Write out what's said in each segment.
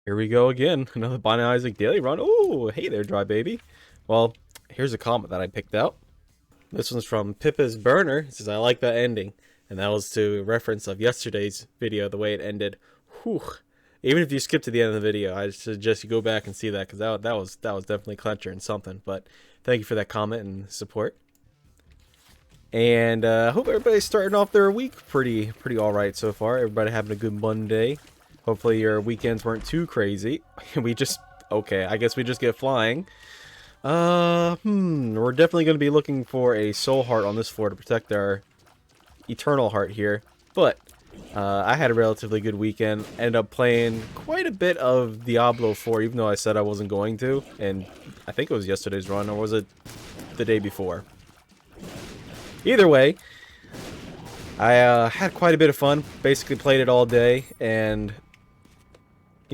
Here we go again. Another Bonnie Isaac daily run. Oh, hey there, Dry Baby. Well, here's a comment that I picked out. This one's from Pippa's Burner. It says, I like that ending. And that was to reference of yesterday's video, the way it ended. Whew. Even if you skip to the end of the video, I suggest you go back and see that, because that was definitely clencher and something. But thank you for that comment and support. And I hope everybody's starting off their week pretty alright so far. Everybody having a good Monday. Hopefully your weekends weren't too crazy. Okay, I guess we just get flying. We're definitely going to be looking for a soul heart on this floor to protect our eternal heart here. But, I had a relatively good weekend. Ended up playing quite a bit of Diablo 4, even though I said I wasn't going to. And I think it was yesterday's run, or was it the day before? Either way, I had quite a bit of fun. Basically played it all day, and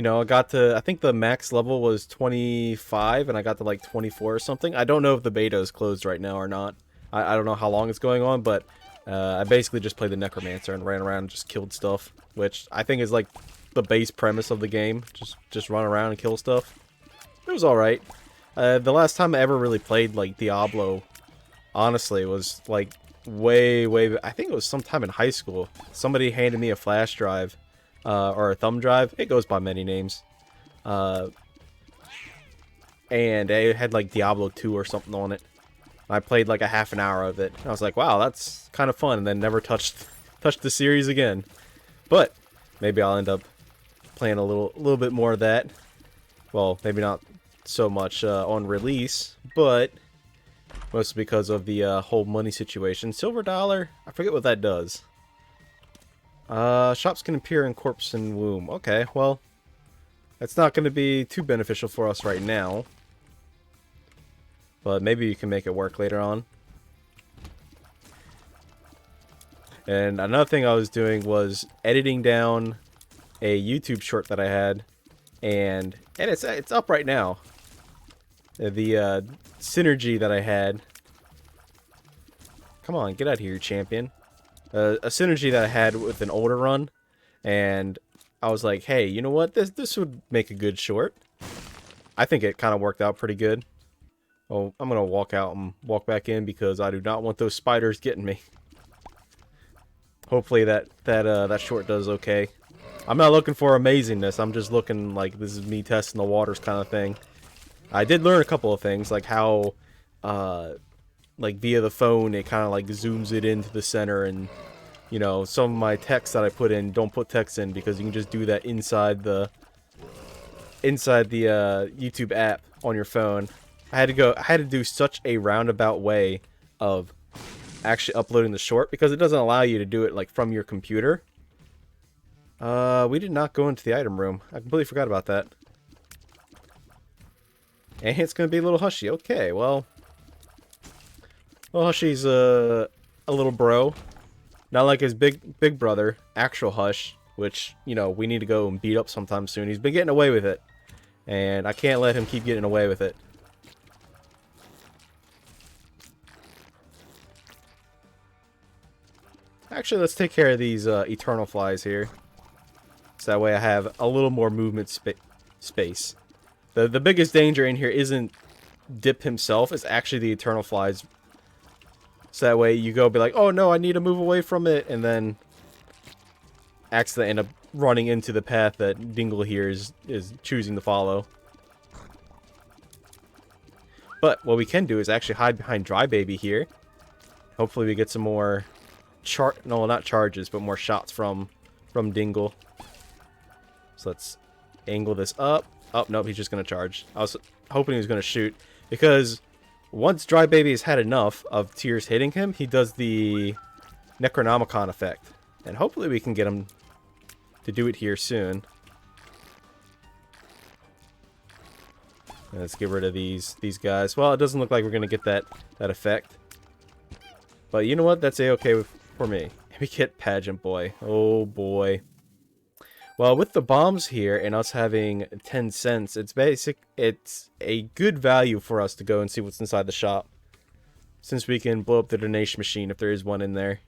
I got to, I think the max level was 25, and I got to like 24 or something. I don't know if the beta is closed right now or not. I don't know how long it's going on, but I basically just played the Necromancer and ran around and just killed stuff, which I think is like the base premise of the game. Just run around and kill stuff. It was alright. The last time I ever really played like Diablo, honestly, was like way, I think it was sometime in high school. Somebody handed me a flash drive, or a thumb drive. It goes by many names. And it had like Diablo 2 or something on it. I played like a half an hour of it. I was like, wow, that's kind of fun, and then never touched the series again. But maybe I'll end up playing a little bit more of that. Well, maybe not so much on release, but mostly because of the whole money situation. Silver dollar, I forget what that does. Shops can appear in corpse and womb. Okay, well, that's not going to be too beneficial for us right now. But maybe you can make it work later on. And another thing I was doing was editing down a YouTube short that I had. And it's up right now. The synergy that I had. Come on, get out of here, champion. A synergy that I had with an older run, and I was like, hey, you know what? This would make a good short. I think it kind of worked out pretty good. Oh, I'm gonna walk out and walk back in because I do not want those spiders getting me. Hopefully that short does okay. I'm not looking for amazingness. I'm just looking like this is me testing the waters kind of thing. I did learn a couple of things, like how like via the phone it kind of like zooms it into the center, and some of my text that I put in, don't put text in because you can just do that inside the YouTube app on your phone. I had to do such a roundabout way of actually uploading the short because it doesn't allow you to do it like from your computer. We did not go into the item room. I completely forgot about that. And it's gonna be a little Hushy. Okay, well, Hushy's a little bro, not like his big brother, actual Hush, which we need to go and beat up sometime soon. He's been getting away with it, and I can't let him keep getting away with it. Actually, let's take care of these eternal flies here, so that way I have a little more movement space. The biggest danger in here isn't Dip himself, it's actually the eternal flies. So that way you go be like, oh no, I need to move away from it, and then accidentally end up running into the path that Dingle here is choosing to follow. But what we can do is actually hide behind Dry Baby here. Hopefully we get some more no, not charges, but more shots from Dingle. So let's angle this up. Oh, nope, he's just going to charge. I was hoping he was going to shoot, because once Dry Baby has had enough of tears hitting him, he does the Necronomicon effect. And hopefully we can get him to do it here soon. And let's get rid of these guys. Well, it doesn't look like we're going to get that effect. But you know what? That's a-okay for me. We get Pageant Boy. Oh boy. Well, with the bombs here and us having 10 cents, it's a good value for us to go and see what's inside the shop, since we can blow up the donation machine if there is one in there.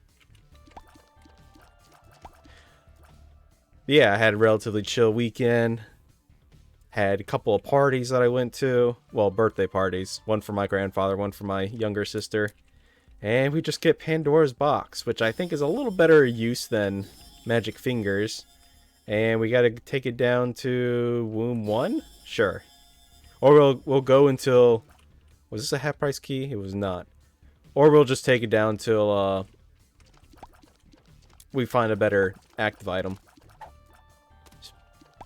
Yeah, I had a relatively chill weekend. Had a couple of parties that I went to. Well, birthday parties. One for my grandfather, one for my younger sister. And we just get Pandora's Box, which I think is a little better use than Magic Fingers. And we gotta take it down to Womb 1? Sure. Or we'll go until... Was this a half price key? It was not. Or we'll just take it down till we find a better active item.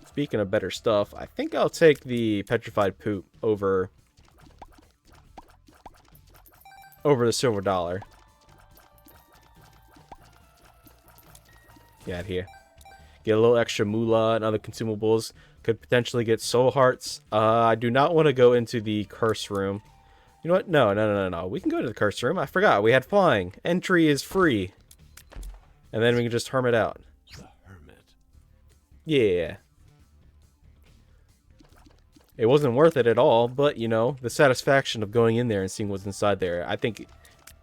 Speaking of better stuff, I think I'll take the Petrified Poop over the Silver Dollar. Get out here. Get a little extra moolah and other consumables. Could potentially get soul hearts. I do not want to go into the curse room. You know what? No. We can go to the curse room. I forgot. We had flying. Entry is free. And then we can just hermit out. The hermit. Yeah. It wasn't worth it at all, but, you know, the satisfaction of going in there and seeing what's inside there, I think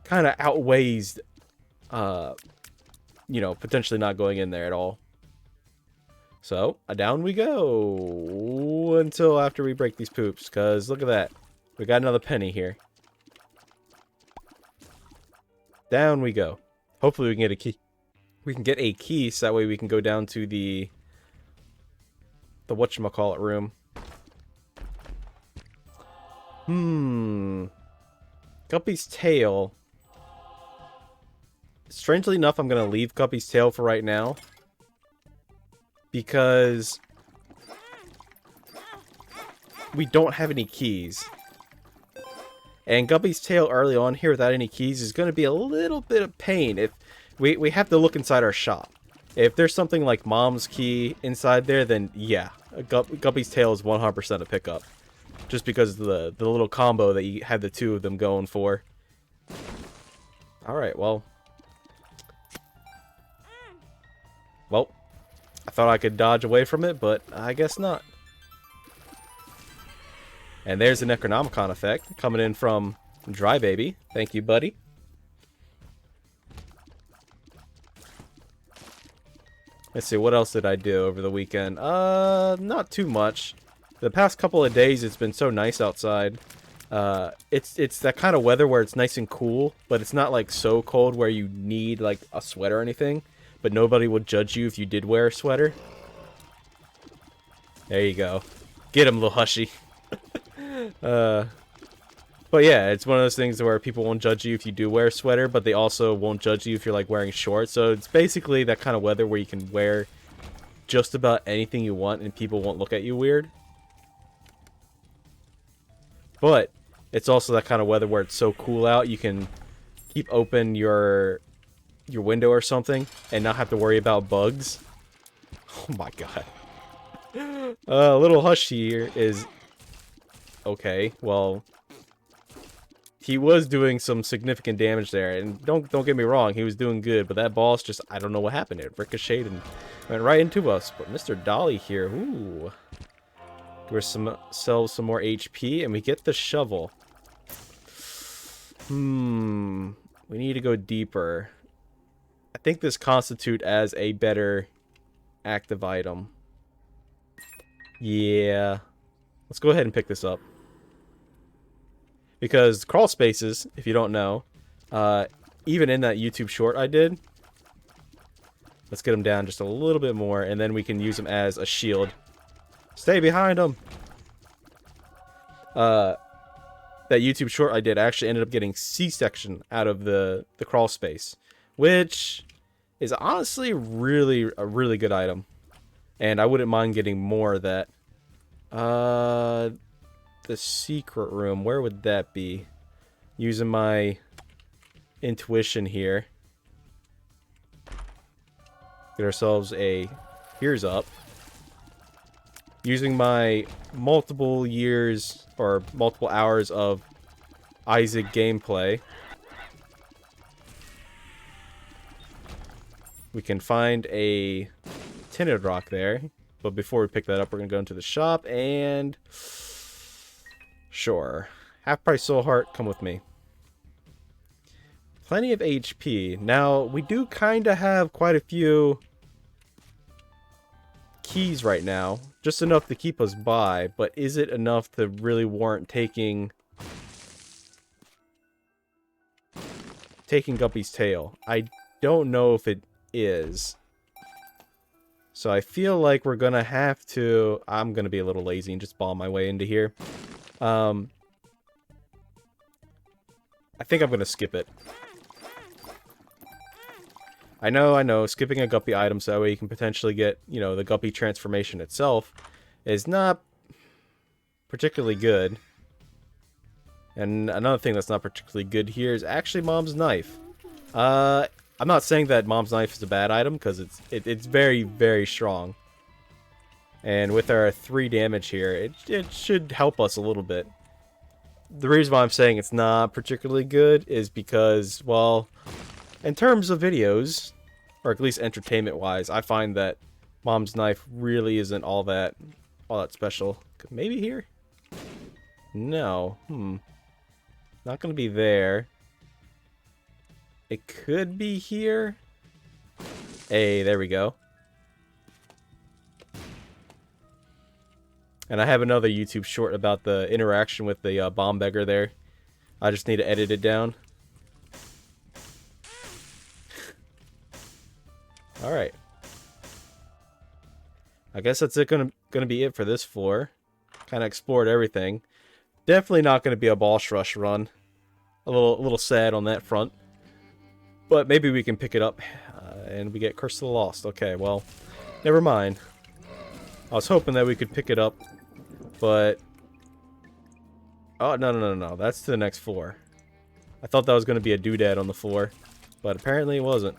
kind of outweighs, you know, potentially not going in there at all. So, down we go until after we break these poops, because look at that. We got another penny here. Down we go. Hopefully we can get a key. We can get a key so that way we can go down to the whatchamacallit room. Guppy's tail. Strangely enough, I'm going to leave Guppy's tail for right now. Because we don't have any keys. And Guppy's tail early on here without any keys is going to be a little bit of pain. If we have to look inside our shop. If there's something like Mom's key inside there, then yeah. Guppy's tail is 100% a pickup. Just because of the little combo that you had the two of them going for. Alright, well. Well, I thought I could dodge away from it, but I guess not. And there's the Necronomicon effect coming in from Dry Baby. Thank you, buddy. Let's see, what else did I do over the weekend? Not too much. The past couple of days, it's been so nice outside. It's that kind of weather where it's nice and cool, but it's not like so cold where you need like a sweater or anything. But nobody would judge you if you did wear a sweater. There you go. Get him, little hushy. But yeah, it's one of those things where people won't judge you if you do wear a sweater, but they also won't judge you if you're like wearing shorts. So it's basically that kind of weather where you can wear just about anything you want and people won't look at you weird. But it's also that kind of weather where it's so cool out, you can keep open your window or something and not have to worry about bugs. Oh my god. Little Hush here is... Okay, well... He was doing some significant damage there, and don't get me wrong, he was doing good, but that boss just... I don't know what happened. It ricocheted and went right into us. But Mr. Dolly here, ooh... Give ourselves some more HP, and we get the shovel. We need to go deeper. I think this constitutes as a better active item. Yeah. Let's go ahead and pick this up. Because crawl spaces, if you don't know, even in that YouTube short I did, let's get them down just a little bit more, and then we can use them as a shield. Stay behind him! That YouTube short I did actually ended up getting C-section out of the crawl space. Which is honestly a really good item. And I wouldn't mind getting more of that. The secret room, where would that be? Using my intuition here. Get ourselves a here's up. Using my multiple years or multiple hours of Isaac gameplay, we can find a tinted rock there. But before we pick that up, we're going to go into the shop and... Sure. Half price soul heart, come with me. Plenty of HP. Now, we do kind of have quite a few keys right now. Just enough to keep us by, but is it enough to really warrant taking Guppy's tail? I don't know if it is. So I feel like we're gonna have to... I'm gonna be a little lazy and just bomb my way into here. I think I'm gonna skip it. I know, skipping a Guppy item so that way you can potentially get, you know, the Guppy transformation itself is not particularly good. And another thing that's not particularly good here is actually Mom's Knife. I'm not saying that Mom's Knife is a bad item, because it's very, very strong. And with our 3 damage here, it should help us a little bit. The reason why I'm saying it's not particularly good is because, well, in terms of videos, or at least entertainment-wise, I find that Mom's Knife really isn't all that special. Maybe here? No. Not gonna be there. It could be here. Hey, there we go. And I have another YouTube short about the interaction with the bomb beggar there. I just need to edit it down. Alright. I guess that's gonna be it for this floor. Kind of explored everything. Definitely not gonna be a boss rush run. A little sad on that front. But maybe we can pick it up and we get Curse of the Lost. Okay, well, never mind. I was hoping that we could pick it up, but... Oh, no. That's to the next floor. I thought that was going to be a doodad on the floor, but apparently it wasn't.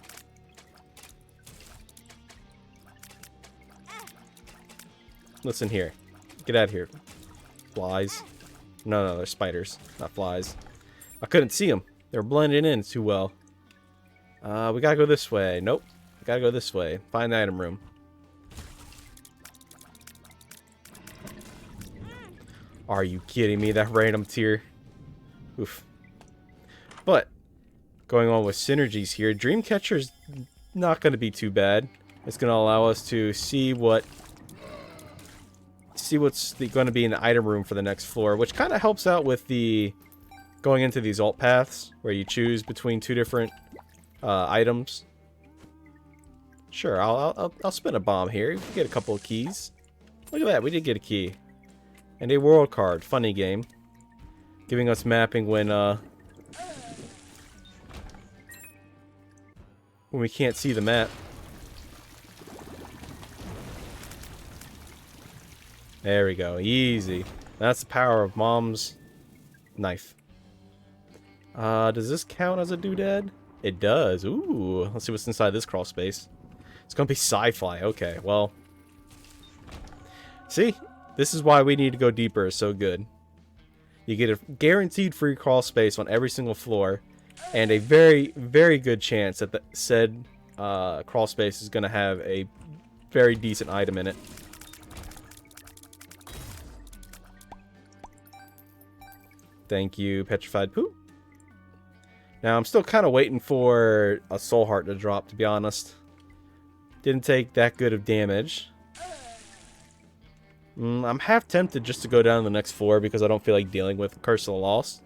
Listen here. Get out of here. Flies. No, they're spiders, not flies. I couldn't see them. They were blending in too well. We gotta go this way. Nope. We gotta go this way. Find the item room. Are you kidding me? That random tier. Oof. But, going on with synergies here, Dreamcatcher's not going to be too bad. It's going to allow us to see what's going to be in the item room for the next floor, which kind of helps out with the going into these alt paths, where you choose between 2 different items. Sure, I'll spin a bomb here. We get a couple of keys. Look at that, we did get a key. And a world card. Funny game. Giving us mapping when we can't see the map. There we go. Easy. That's the power of Mom's Knife. Does this count as a doodad? It does. Ooh. Let's see what's inside this crawl space. It's gonna be sci-fi. Okay, well. See? This is why we need to go deeper. It's so good. You get a guaranteed free crawl space on every single floor, and a very, very good chance that the said crawl space is going to have a very decent item in it. Thank you, Petrified Poo. Now, I'm still kind of waiting for a soul heart to drop, to be honest. Didn't take that good of damage. I'm half tempted just to go down to the next floor because I don't feel like dealing with Curse of the Lost.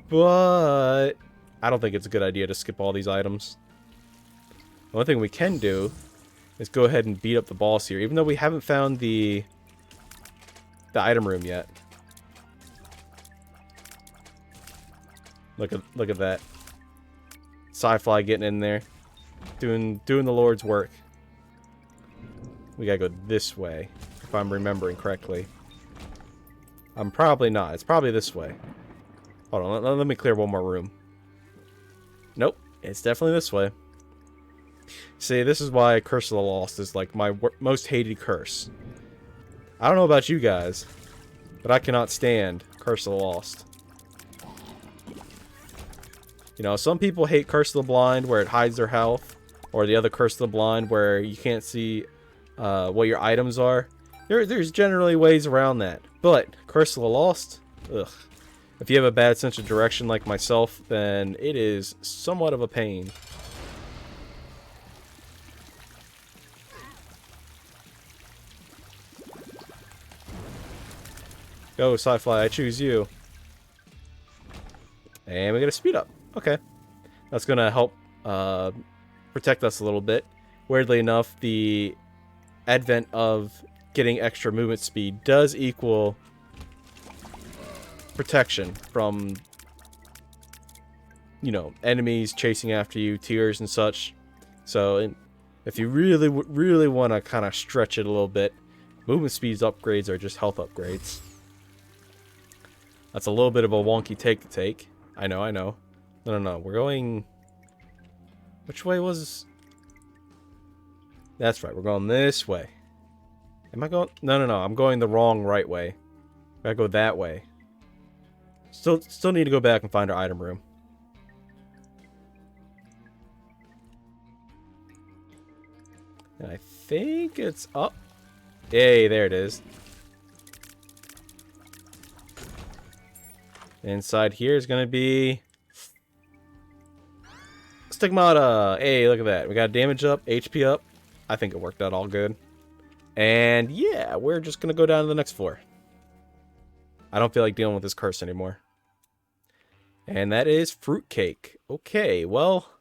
But I don't think it's a good idea to skip all these items. The only thing we can do is go ahead and beat up the boss here, even though we haven't found the item room yet. Look at that. Sci-Fi getting in there. Doing the Lord's work. We gotta go this way, if I'm remembering correctly. I'm probably not. It's probably this way. Hold on, let me clear one more room. Nope, it's definitely this way. See, this is why Curse of the Lost is like my most hated curse. I don't know about you guys, but I cannot stand Curse of the Lost. You know, some people hate Curse of the Blind where it hides their health, or the other Curse of the Blind where you can't see what your items are. There's generally ways around that. But Curse of the Lost, ugh. If you have a bad sense of direction like myself, then it is somewhat of a pain. Go, Sci-Fly, I choose you. And we get a speed up. Okay. That's going to help protect us a little bit. Weirdly enough, the advent of getting extra movement speed does equal protection from, you know, enemies chasing after you, tiers and such. So if you really want to kind of stretch it a little bit, movement speeds upgrades are just health upgrades. That's a little bit of a wonky take to take. I know. No. We're going... Which way was... That's right. We're going this way. Am I going... No. I'm going the wrong right way. Gotta go that way. Still need to go back and find our item room. And I think it's up. Yay, there it is. Inside here is going to be Stigmata. Hey, look at that. We got damage up, HP up. I think it worked out all good. And yeah, we're just going to go down to the next floor. I don't feel like dealing with this curse anymore. And that is fruitcake. Okay, well,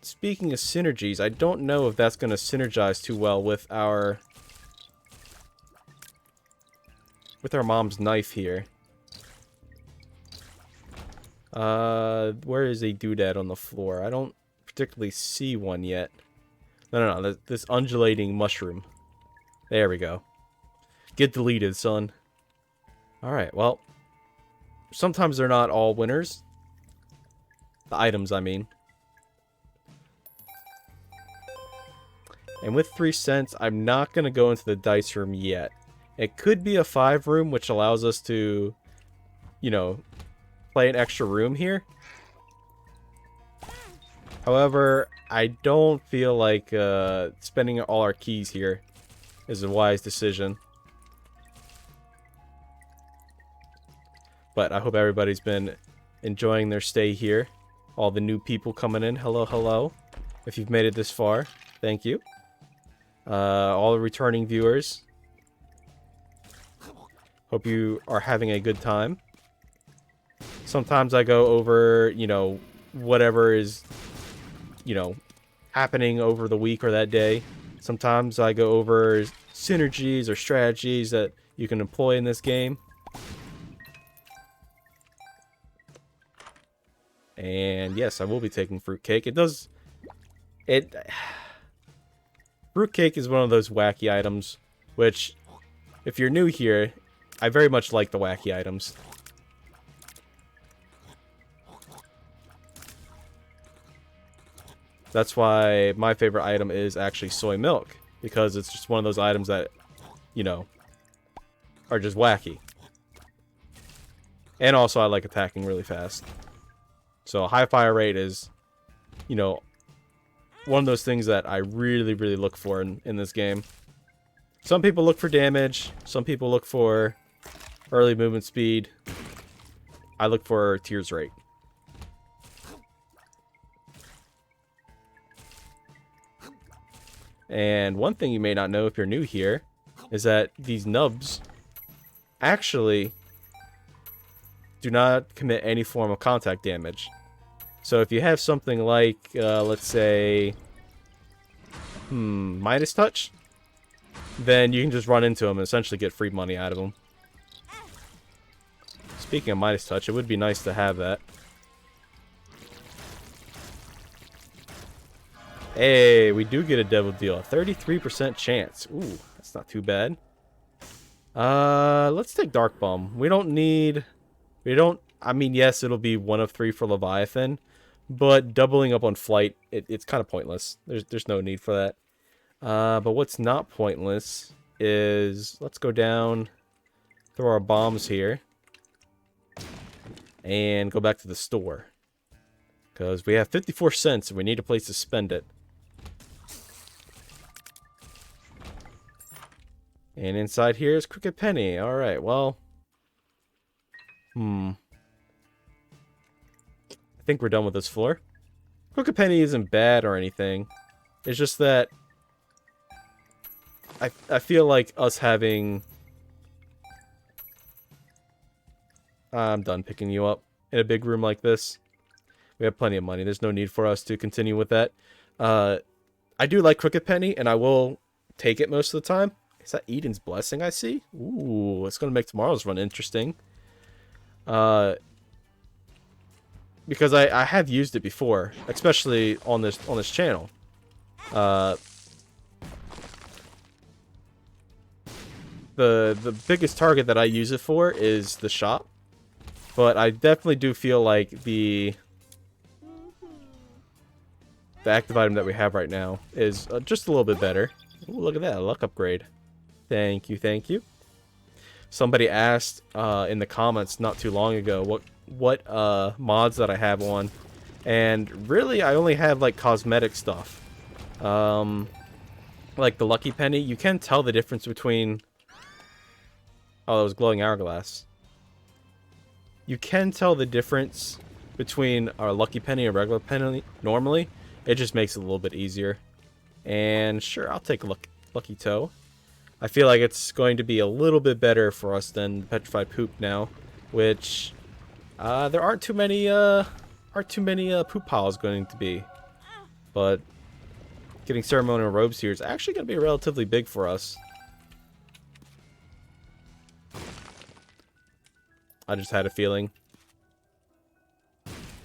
speaking of synergies, I don't know if that's going to synergize too well with our mom's knife here. Where is a doodad on the floor? I don't particularly see one yet. No. This undulating mushroom. There we go. Get deleted, son. Alright, well. Sometimes they're not all winners. The items, I mean. And with 3 cents, I'm not going to go into the dice room yet. It could be a 5 room, which allows us to, you know, play an extra room here. However, I don't feel like spending all our keys here is a wise decision. But I hope everybody's been enjoying their stay here. All the new people coming in, hello. If you've made it this far, thank you. All the returning viewers, hope you are having a good time. Sometimes I go over, you know, whatever is, you know, happening over the week or that day. Sometimes I go over synergies or strategies that you can employ in this game. And yes, I will be taking fruitcake. Fruitcake is one of those wacky items, which, if you're new here, I very much like the wacky items. That's why my favorite item is actually soy milk, because it's just one of those items that, you know, are just wacky. And also I like attacking really fast. So high fire rate is, you know, one of those things that I really look for in this game. Some people look for damage, some people look for early movement speed. I look for tears rate. And one thing you may not know if you're new here is that these nubs actually do not commit any form of contact damage. So if you have something like, let's say, Midas Touch, then you can just run into them and essentially get free money out of them. Speaking of Midas Touch, it would be nice to have that. Hey, we do get a devil deal. A 33% chance. Ooh, that's not too bad. Let's take Dark Bum. I mean, yes, it'll be 1 of 3 for Leviathan, but doubling up on flight, it's kind of pointless. There's no need for that. But what's not pointless is, let's go down, throw our bombs here, and go back to the store. Because we have 54 cents and we need a place to spend it. And inside here is Crooked Penny. Alright, well. I think we're done with this floor. Crooked Penny isn't bad or anything. It's just that I feel like us having I'm done picking you up in a big room like this. We have plenty of money. There's no need for us to continue with that. I do like Crooked Penny, and I will take it most of the time. Is that Eden's Blessing I see? Ooh, it's going to make tomorrow's run interesting. Because I have used it before, especially on this channel. The biggest target that I use it for is the shop. But I definitely do feel like the active item that we have right now is just a little bit better. Ooh, look at that, a luck upgrade. Thank you, thank you. Somebody asked in the comments not too long ago what mods that I have on, and really I only have like cosmetic stuff. Like the Lucky Penny, you can tell the difference between... Oh, that was glowing hourglass. You can tell the difference between our Lucky Penny and regular penny normally. It just makes it a little bit easier. And sure, I'll take a Lucky Toe. I feel like it's going to be a little bit better for us than Petrified Poop now, which there aren't too many poop piles going to be. But getting ceremonial robes here is actually going to be relatively big for us. I just had a feeling.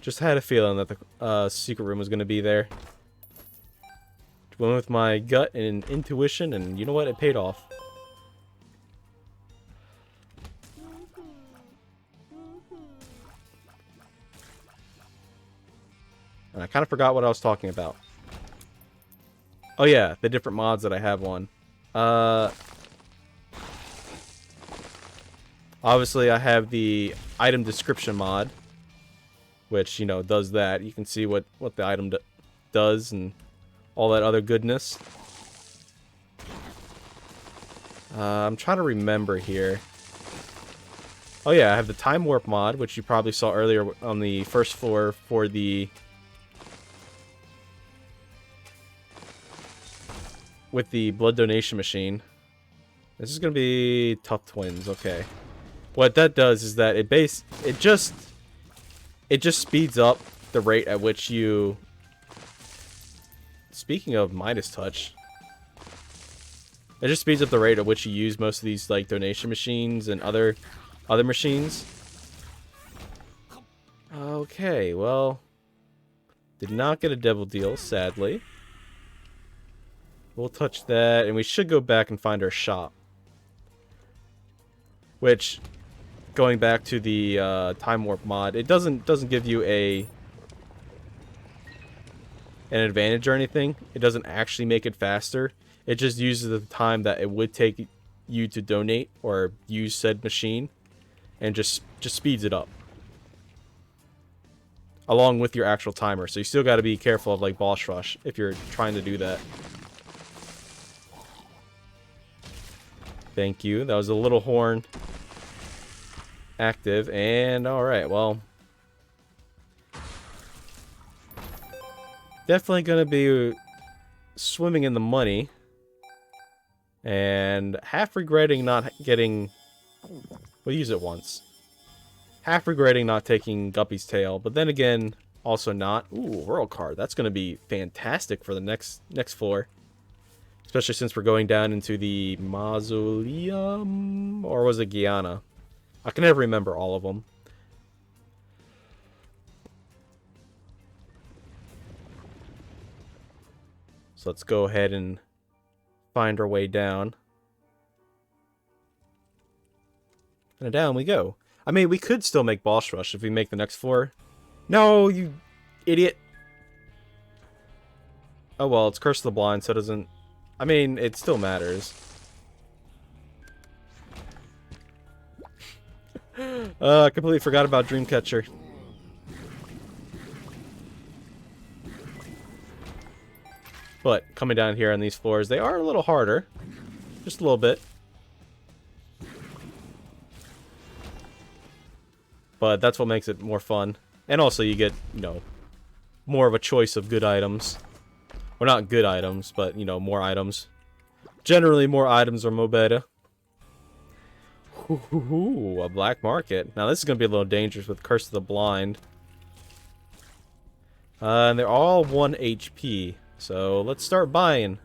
Just had a feeling that the secret room was going to be there. Went with my gut and intuition, and you know what? It paid off. And I kind of forgot what I was talking about. Oh yeah, the different mods that I have on. Obviously, I have the item description mod, which, you know, does that. You can see what the item does and all that other goodness. I'm trying to remember here. Oh yeah, I have the Time Warp mod, which you probably saw earlier on the first floor for the... with the blood donation machine. This is going to be Tough Twins, okay. What that does is that it just speeds up the rate at which you... Speaking of Midas Touch, it just speeds up the rate at which you use most of these like donation machines and other machines. Okay, well, did not get a devil deal, sadly. We'll touch that, and we should go back and find our shop. Which, going back to the Time Warp mod, it doesn't give you an advantage or anything. It doesn't actually make it faster. It just uses the time that it would take you to donate or use said machine, and just speeds it up, along with your actual timer. So you still got to be careful of like boss rush if you're trying to do that. Thank you. That was a little horn active, and alright, well, definitely gonna be swimming in the money, and half regretting not getting... We'll use it once. Half regretting not taking Guppy's Tail, but then again, also not. Ooh, World Card. That's gonna be fantastic for the next floor. Especially since we're going down into the Mausoleum, or was it Guyana? I can never remember all of them. So let's go ahead and find our way down. And down we go. I mean, we could still make boss rush if we make the next floor. No, you idiot. Oh well, it's Curse of the Blind, so it doesn't... I mean, it still matters. I completely forgot about Dreamcatcher. But coming down here on these floors, they are a little harder. Just a little bit. But that's what makes it more fun. And also you get, you know, more of a choice of good items. Well, not good items, but, you know, more items. Generally, more items are more better. Ooh, a black market. Now this is going to be a little dangerous with Curse of the Blind. And they're all 1 HP. So let's start buying.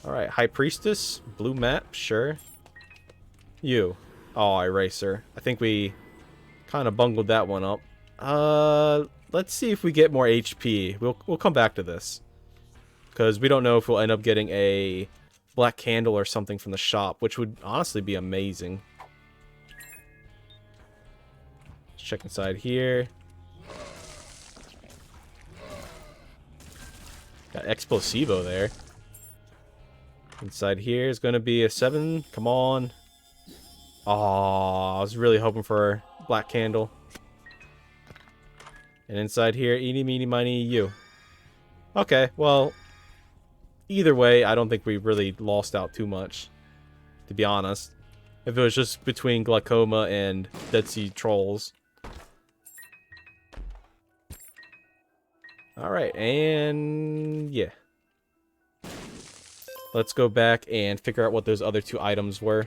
Alright, High Priestess. Blue map, sure. You. Oh, Eraser. I think we kind of bungled that one up. Let's see if we get more HP. We'll come back to this. Because we don't know if we'll end up getting a black candle or something from the shop, which would honestly be amazing. Let's check inside here. Got Explosivo there. Inside here is going to be a 7. Come on. Oh, I was really hoping for a black candle. And inside here, eeny, meeny, miny, you. Okay, well, either way, I don't think we really lost out too much, to be honest. If it was just between Glaucoma and Dead Sea Trolls. Alright, and yeah. Let's go back and figure out what those other 2 items were.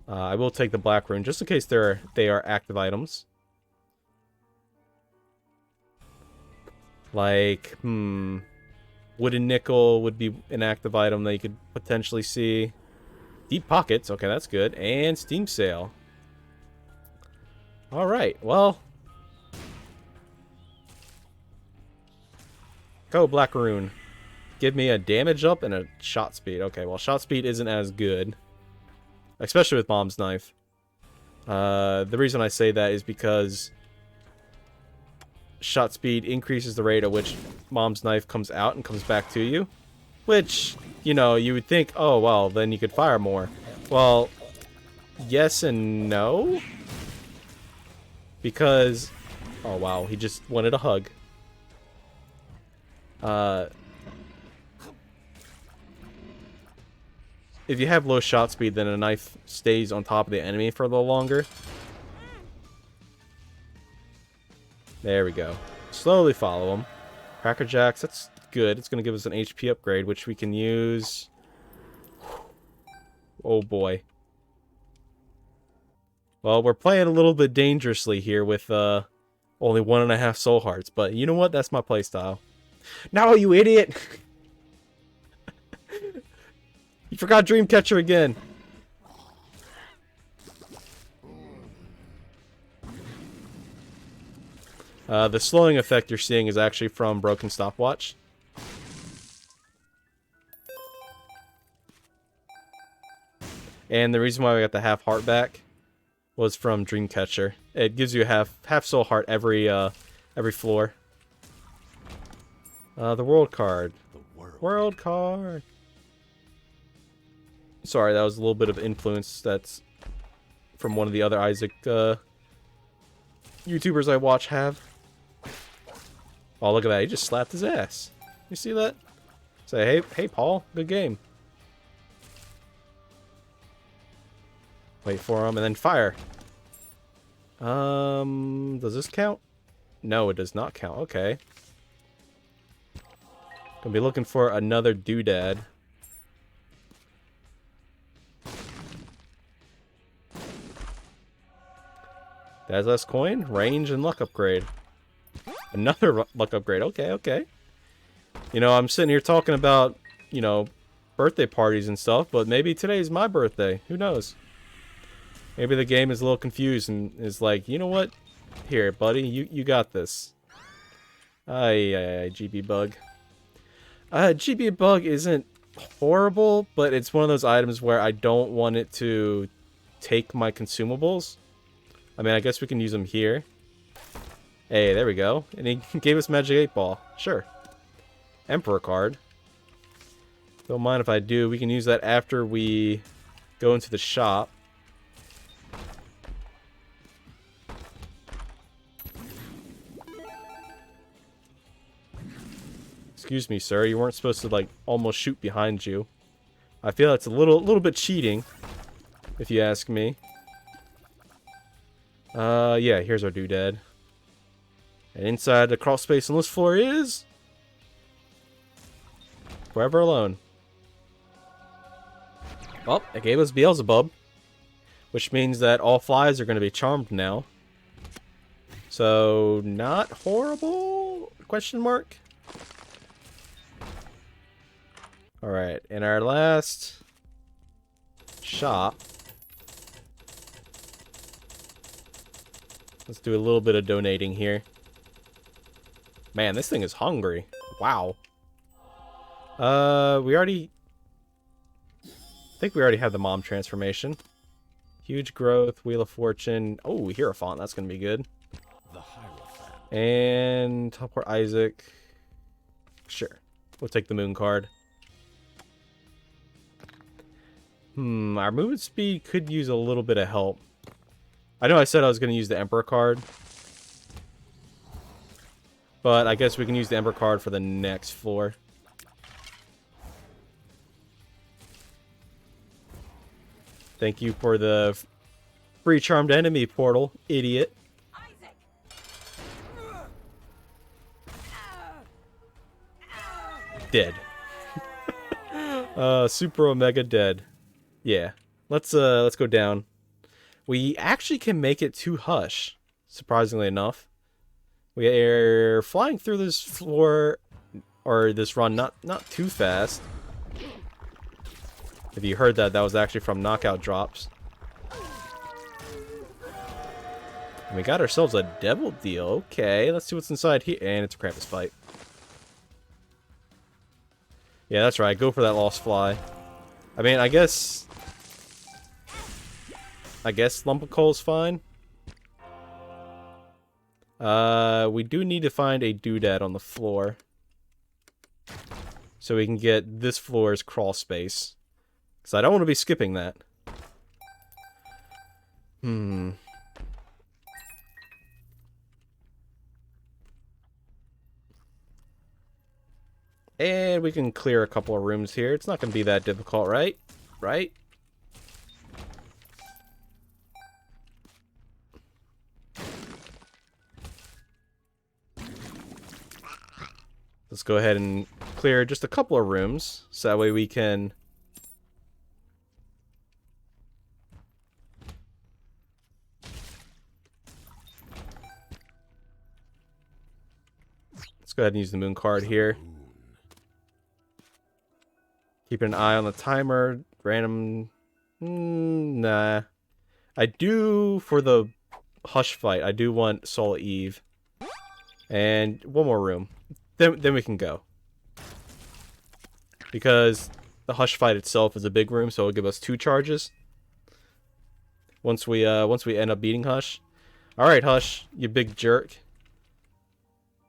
I will take the black rune just in case they are active items. Like, wooden nickel would be an active item that you could potentially see. Deep pockets, okay, that's good. And steam sail. Alright, well. Go, black rune. Give me a damage up and a shot speed. Okay, well, shot speed isn't as good. Especially with Mom's Knife. The reason I say that is because shot speed increases the rate at which Mom's Knife comes out and comes back to you. Which, you know, you would think, oh, well, then you could fire more. Well, yes and no. Because, oh, wow, he just wanted a hug. If you have low shot speed, then a knife stays on top of the enemy for a little longer. There we go. Slowly follow him. Cracker Jacks, that's good. It's going to give us an HP upgrade, which we can use. Oh boy. Well, we're playing a little bit dangerously here with only 1.5 soul hearts, but you know what? That's my playstyle. No, you idiot! You forgot Dreamcatcher again. The slowing effect you're seeing is actually from Broken Stopwatch. And the reason why we got the half heart back was from Dreamcatcher. It gives you a half soul heart every floor. The world card. World card. Sorry, that was a little bit of influence that's from one of the other Isaac YouTubers I watch have. Oh, look at that. He just slapped his ass. You see that? Say, hey, Paul, good game. Wait for him and then fire. Does this count? No, it does not count. Okay. Gonna be looking for another doodad. Dazzle's coin, range, and luck upgrade. Another luck upgrade. Okay, okay. You know, I'm sitting here talking about, you know, birthday parties and stuff, but maybe today's my birthday. Who knows? Maybe the game is a little confused and is like, you know what? Here, buddy, you got this. GB bug. GB bug isn't horrible, but it's one of those items where I don't want it to take my consumables. I mean, I guess we can use them here. Hey, there we go. And he gave us Magic 8 Ball. Sure. Emperor card. Don't mind if I do. We can use that after we go into the shop. Excuse me, sir. You weren't supposed to, like, almost shoot behind you. I feel it's a little bit cheating, if you ask me. Yeah, here's our doodad. And inside the crawl space on this floor is... Forever Alone. Well, it gave us Beelzebub, which means that all flies are going to be charmed now. So, not horrible? Question mark? Alright, in our last shop, let's do a little bit of donating here. Man, this thing is hungry. Wow. We already... I think we already have the mom transformation. Huge growth, Wheel of Fortune. Oh, Hierophant, that's going to be good. And teleport Isaac. Sure. We'll take the moon card. Our movement speed could use a little bit of help. I know I said I was going to use the Emperor card. But I guess we can use the Emperor card for the next floor. Thank you for the free charmed enemy portal, idiot. Dead. Super Omega dead. Yeah. Let's go down. We actually can make it to Hush, surprisingly enough. We are flying through this floor or this run not too fast. If you heard that, that was actually from knockout drops. And we got ourselves a devil deal. Okay, let's see what's inside here. And it's a Krampus fight. Yeah, that's right. Go for that lost fly. I mean, I guess lump of coal's fine. We do need to find a doodad on the floor, so we can get this floor's crawl space. Because I don't want to be skipping that. And we can clear a couple of rooms here. It's not going to be that difficult, right? Right? Let's go ahead and clear just a couple of rooms, so that way we can... Let's go ahead and use the moon card here. Keep an eye on the timer. Random... nah. I do, for the Hush fight, I do want Soul Eve. And one more room. Then we can go. Because the Hush fight itself is a big room, so it'll give us 2 charges. Once we end up beating Hush. Alright, Hush, you big jerk.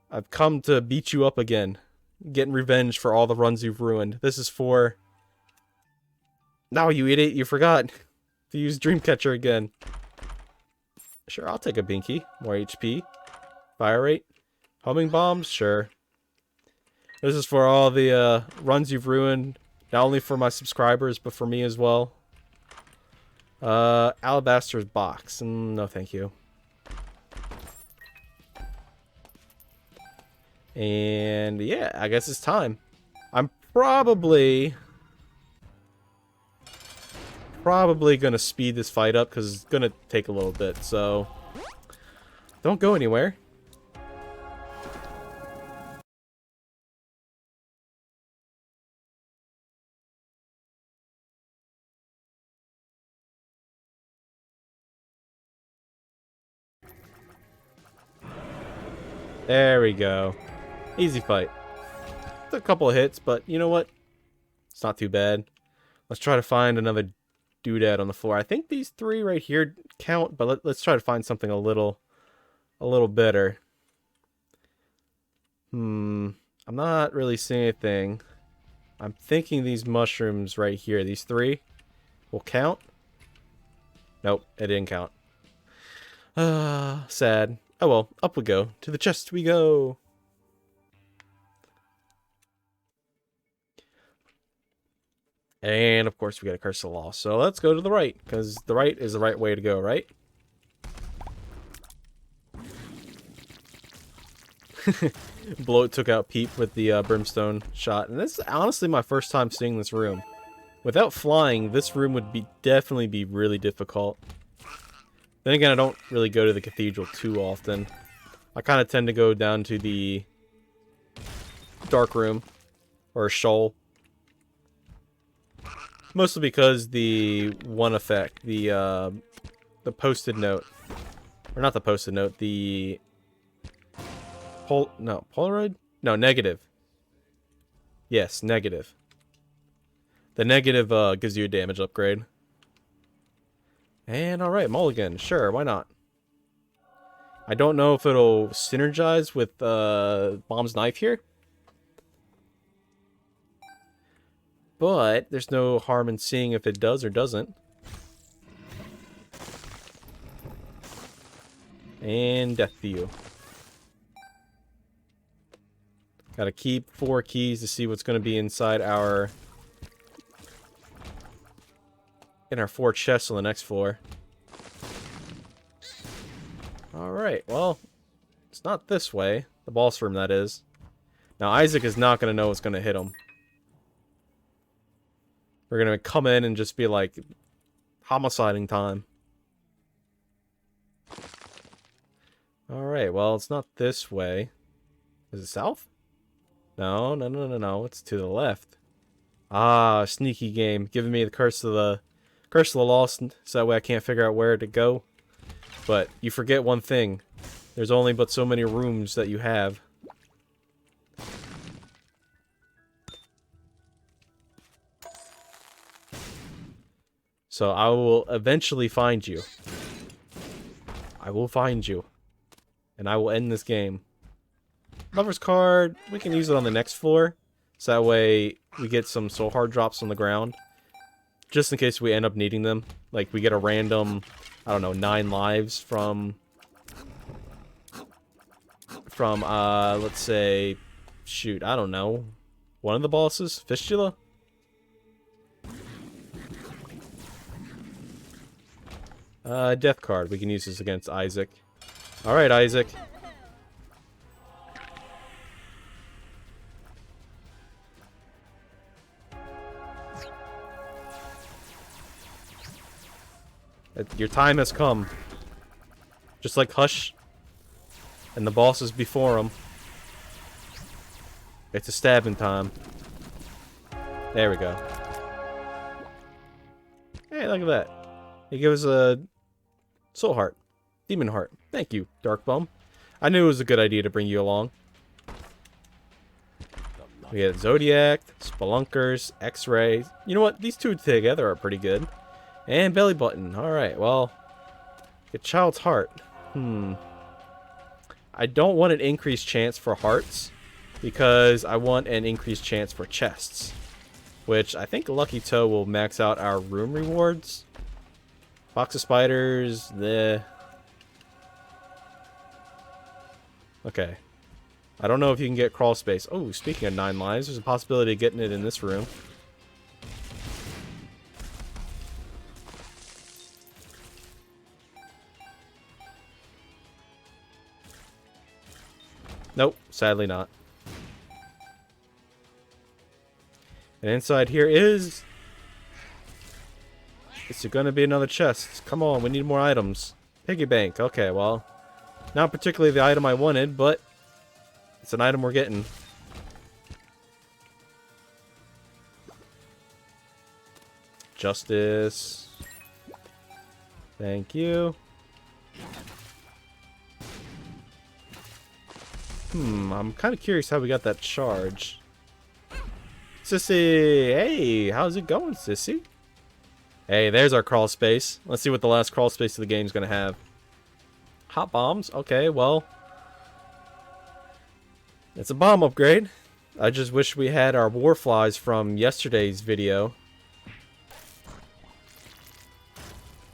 I've come to beat you up again. Getting revenge for all the runs you've ruined. This is for... No, you idiot, you forgot to use Dreamcatcher again. Sure, I'll take a Binky. More HP. Fire rate. Homing bombs? Sure. This is for all the runs you've ruined. Not only for my subscribers, but for me as well. Alabaster's box. No, thank you. And yeah, I guess it's time. I'm probably gonna speed this fight up because it's gonna take a little bit, so don't go anywhere. There we go. Easy fight. It's a couple of hits, but you know what? It's not too bad. Let's try to find another doodad on the floor. I think these 3 right here count, but let's try to find something a little better. I'm not really seeing anything. I'm thinking these mushrooms right here, these 3, will count. Nope, it didn't count. Sad. Oh well, up we go. To the chest we go. And of course we got a Curse of the Lost. So let's go to the right, because the right is the right way to go, right? Bloat took out Peep with the brimstone shot. And this is honestly my first time seeing this room. Without flying, this room would definitely be really difficult. Then again, I don't really go to the cathedral too often. I kind of tend to go down to the dark room, or shoal. Mostly because the one effect, the posted note, or not the posted note, the Polaroid? No, negative. Yes, negative. The negative gives you a damage upgrade. And alright, mulligan. Sure, why not? I don't know if it'll synergize with Bomb's knife here. But there's no harm in seeing if it does or doesn't. And death to you. Gotta keep 4 keys to see what's going to be inside our... in our 4 chests on the next floor. Alright, well, it's not this way. The boss room, that is. Now, Isaac is not going to know what's going to hit him. We're going to come in and just be like, homiciding time. Alright, well, it's not this way. Is it south? No, no, no, no, no. It's to the left. Ah, sneaky game. Giving me the curse of the lost, so that way I can't figure out where to go. But you forget one thing. There's only but so many rooms that you have. So I will eventually find you. I will find you. And I will end this game. Lover's card, we can use it on the next floor. So that way we get some soul heart drops on the ground. Just in case we end up needing them. Like we get a random, I don't know, 9 lives from let's say, shoot, I don't know. One of the bosses? Fistula? Death card. We can use this against Isaac. Alright, Isaac. Your time has come. Just like Hush and the bosses before him. It's a stabbing time. There we go. Hey, look at that. He gives a soul heart. Demon heart. Thank you, Dark Bum. I knew it was a good idea to bring you along. We get Zodiac, Spelunkers, X-Ray. You know what? These two together are pretty good. And belly button. Alright, well. Get Child's Heart. I don't want an increased chance for hearts. Because I want an increased chance for chests. Which I think Lucky Toe will max out our room rewards. Box of spiders. Okay. I don't know if you can get crawl space. Oh, speaking of 9 lives, there's a possibility of getting it in this room. Nope, sadly not. And inside here is... Is there going to be another chest? Come on, we need more items. Piggy bank. Okay, well... Not particularly the item I wanted, but... It's an item we're getting. Justice. Thank you. I'm kind of curious how we got that charge. Sissy! Hey, how's it going, Sissy? Hey, there's our crawl space. Let's see what the last crawl space of the game is going to have. Hot bombs? Okay, well. It's a bomb upgrade. I just wish we had our warflies from yesterday's video.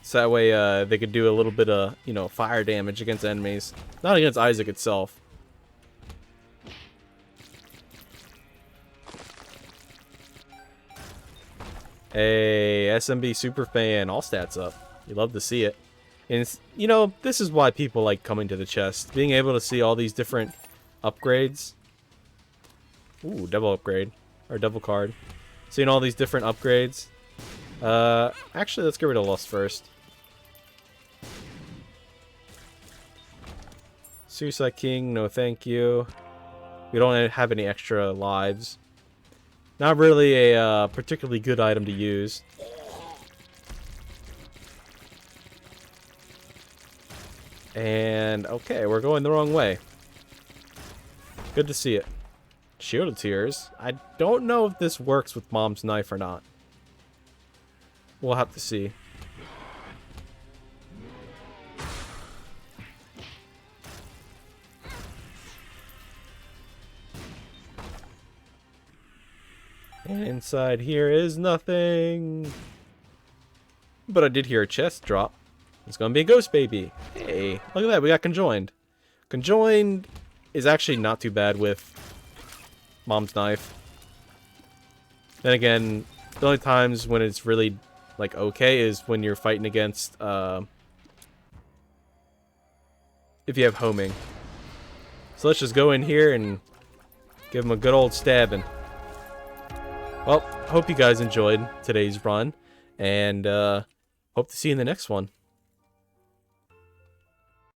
So that way they could do a little bit of, you know, fire damage against enemies. Not against Isaac itself. Hey, SMB Superfan, all stats up. You love to see it. And, it's, you know, this is why people like coming to the chest. Being able to see all these different upgrades. Ooh, double upgrade. Or double card. Seeing all these different upgrades. Actually, let's get rid of Lust first. Suicide King, no thank you. We don't have any extra lives. Not really a particularly good item to use. And, okay, we're going the wrong way. Good to see it. Shield of Tears. I don't know if this works with Mom's Knife or not. We'll have to see. And inside here is nothing. But I did hear a chest drop. It's gonna be a ghost baby. Hey, look at that, we got Conjoined. Conjoined is actually not too bad with Mom's Knife. Then again, the only times when it's really, like, okay is when you're fighting against, if you have homing. So let's just go in here and give him a good old stabbing. Well, hope you guys enjoyed today's run, and hope to see you in the next one.